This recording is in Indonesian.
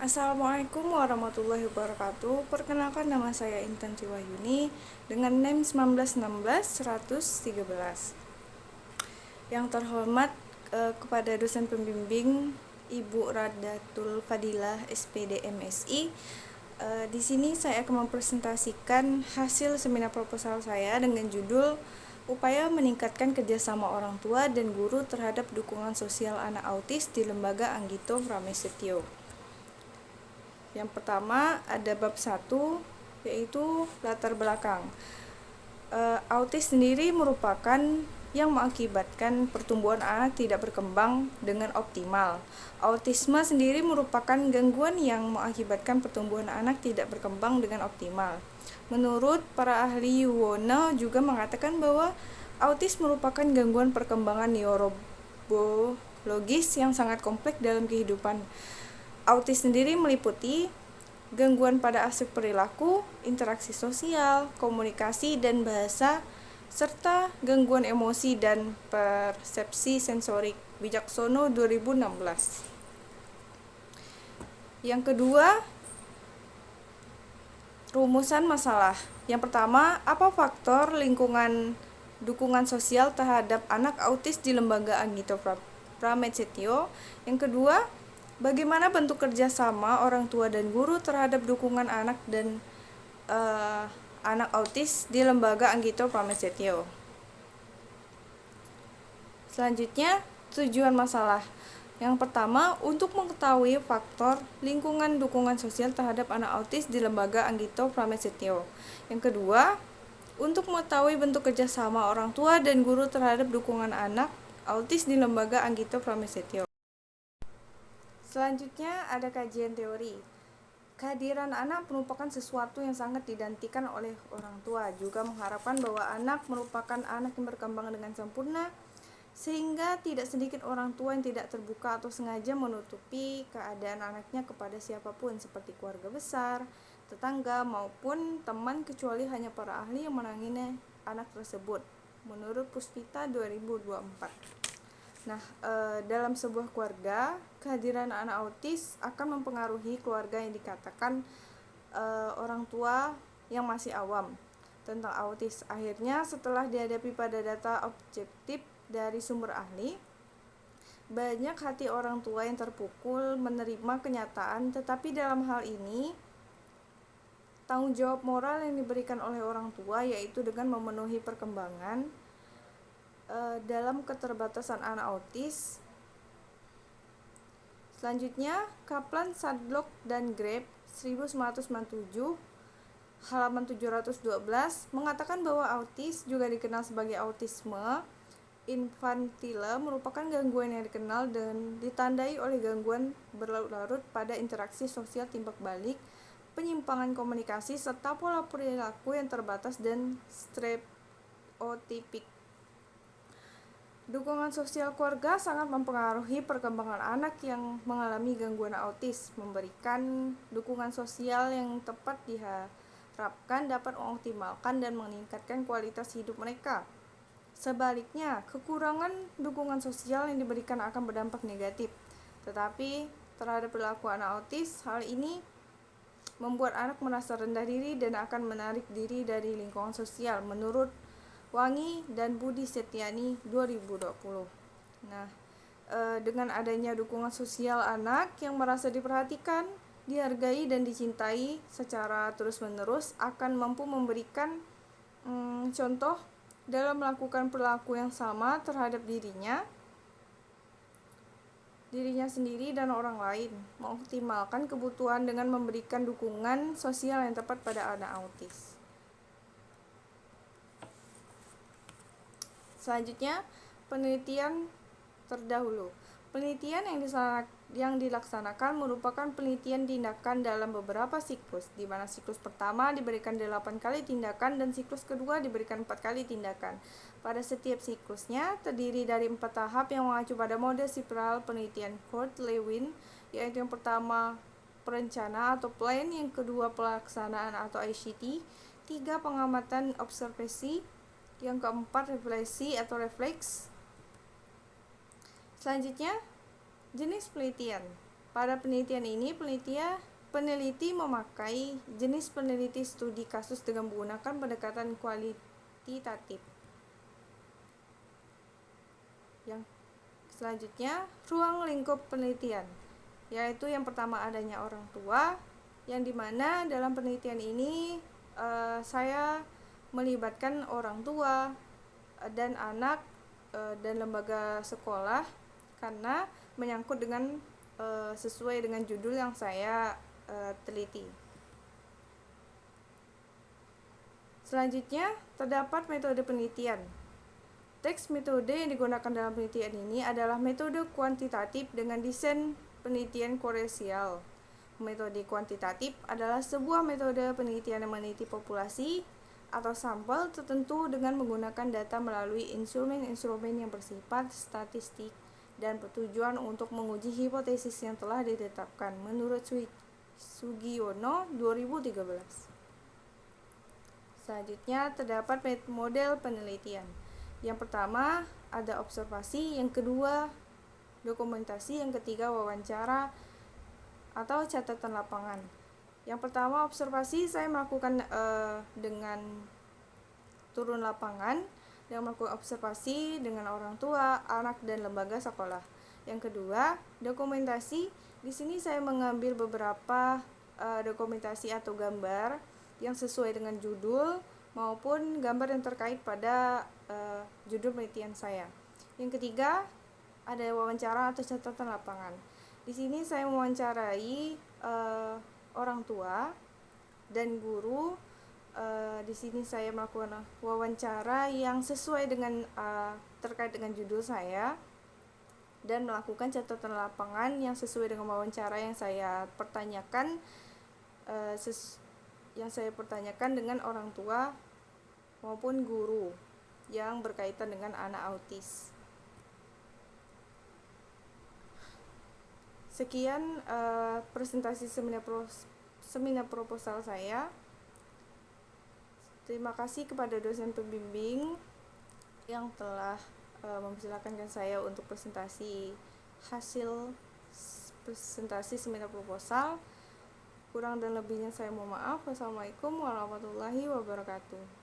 Assalamualaikum warahmatullahi wabarakatuh. Perkenalkan, nama saya Intan Ciwahyuni dengan NIM 1916-113. Yang terhormat kepada dosen pembimbing Ibu Radatul Fadilah SPD MSI. Di sini saya akan mempresentasikan hasil seminar proposal saya dengan judul Upaya Meningkatkan Kerjasama Orang Tua dan Guru Terhadap Dukungan Sosial Anak Autis di Lembaga Anggito Pramesetio. Yang pertama ada bab 1, yaitu latar belakang. Autis sendiri merupakan yang mengakibatkan pertumbuhan anak tidak berkembang dengan optimal. Autisme sendiri merupakan gangguan yang mengakibatkan pertumbuhan anak tidak berkembang dengan optimal. Menurut para ahli Yuwono juga mengatakan bahwa autis merupakan gangguan perkembangan neurobiologis yang sangat kompleks dalam kehidupan. Autis sendiri meliputi gangguan pada aspek perilaku, interaksi sosial, komunikasi, dan bahasa, serta gangguan emosi dan persepsi sensorik. Wijaksono 2016. Yang kedua, rumusan masalah. Yang pertama, apa faktor lingkungan dukungan sosial terhadap anak autis di Lembaga Anggito Pramesetio? Yang kedua, bagaimana bentuk kerjasama orang tua dan guru terhadap dukungan anak dan anak autis di Lembaga Anggito Pramesetio? Selanjutnya, tujuan masalah. Yang pertama, untuk mengetahui faktor lingkungan dukungan sosial terhadap anak autis di Lembaga Anggito Pramesetio. Yang kedua, untuk mengetahui bentuk kerjasama orang tua dan guru terhadap dukungan anak autis di Lembaga Anggito Pramesetio. Selanjutnya ada kajian teori. Kehadiran anak merupakan sesuatu yang sangat dinantikan oleh orang tua, juga mengharapkan bahwa anak merupakan anak yang berkembang dengan sempurna, sehingga tidak sedikit orang tua yang tidak terbuka atau sengaja menutupi keadaan anaknya kepada siapapun seperti keluarga besar, tetangga, maupun teman, kecuali hanya para ahli yang menangani anak tersebut. Menurut Puspita 2024. Dalam sebuah keluarga, kehadiran anak autis akan mempengaruhi keluarga yang dikatakan orang tua yang masih awam tentang autis. Akhirnya, setelah dihadapi pada data objektif dari sumber ahli, banyak hati orang tua yang terpukul menerima kenyataan, tetapi dalam hal ini tanggung jawab moral yang diberikan oleh orang tua yaitu dengan memenuhi perkembangan dalam keterbatasan anak autis. Selanjutnya, Kaplan, Sadlock, dan Greb 1997 halaman 712 mengatakan bahwa autis juga dikenal sebagai autisme infantile merupakan gangguan yang dikenal dan ditandai oleh gangguan berlarut-larut pada interaksi sosial timbal balik, penyimpangan komunikasi, serta pola perilaku yang terbatas dan stereotipik. Dukungan sosial keluarga sangat mempengaruhi perkembangan anak yang mengalami gangguan autis. Memberikan dukungan sosial yang tepat diharapkan dapat mengoptimalkan dan meningkatkan kualitas hidup mereka. Sebaliknya, kekurangan dukungan sosial yang diberikan akan berdampak negatif. Tetapi terhadap perilaku anak autis, hal ini membuat anak merasa rendah diri dan akan menarik diri dari lingkungan sosial. Menurut Wangi dan Budi Setiani 2020. Dengan adanya dukungan sosial, anak yang merasa diperhatikan, dihargai dan dicintai secara terus-menerus akan mampu memberikan contoh dalam melakukan perilaku yang sama terhadap dirinya sendiri dan orang lain, mengoptimalkan kebutuhan dengan memberikan dukungan sosial yang tepat pada anak autis. Selanjutnya, penelitian terdahulu. Penelitian yang dilaksanakan merupakan penelitian tindakan dalam beberapa siklus, di mana siklus pertama diberikan 8 kali tindakan dan siklus kedua diberikan 4 kali tindakan. Pada setiap siklusnya terdiri dari 4 tahap yang mengacu pada mode spiral penelitian Kurt-Lewin, yaitu yang pertama perencana atau plan, yang kedua pelaksanaan atau ICT, 3 pengamatan observasi, yang keempat refleksi atau refleks. Selanjutnya, jenis penelitian. Pada penelitian ini, peneliti memakai jenis peneliti studi kasus dengan menggunakan pendekatan kualitatif. Yang selanjutnya, ruang lingkup penelitian, yaitu yang pertama adanya orang tua, yang dimana dalam penelitian ini saya melibatkan orang tua dan anak dan lembaga sekolah karena menyangkut dengan sesuai dengan judul yang saya teliti. Selanjutnya, terdapat metode penelitian. Teks metode yang digunakan dalam penelitian ini adalah metode kuantitatif dengan desain penelitian koreksial. Metode kuantitatif adalah sebuah metode penelitian yang meneliti populasi atau sampel tertentu dengan menggunakan data melalui instrumen-instrumen yang bersifat statistik dan bertujuan untuk menguji hipotesis yang telah ditetapkan menurut Sugiono 2013. Selanjutnya, terdapat model penelitian. Yang pertama ada observasi, yang kedua dokumentasi, yang ketiga wawancara atau catatan lapangan. Yang pertama observasi, saya melakukan dengan turun lapangan dan melakukan observasi dengan orang tua, anak, dan lembaga sekolah. Yang kedua dokumentasi, di sini saya mengambil beberapa dokumentasi atau gambar yang sesuai dengan judul maupun gambar yang terkait pada judul penelitian saya. Yang ketiga ada wawancara atau catatan lapangan. Di sini saya mewawancarai orang tua dan guru. Di sini saya melakukan wawancara yang sesuai dengan terkait dengan judul saya dan melakukan catatan lapangan yang sesuai dengan wawancara yang saya pertanyakan dengan orang tua maupun guru yang berkaitan dengan anak autis. Sekian presentasi seminar proposal saya. Terima kasih kepada dosen pembimbing yang telah mempersilakan saya untuk presentasi hasil presentasi seminar proposal. Kurang dan lebihnya saya mohon maaf. Wassalamualaikum warahmatullahi wabarakatuh.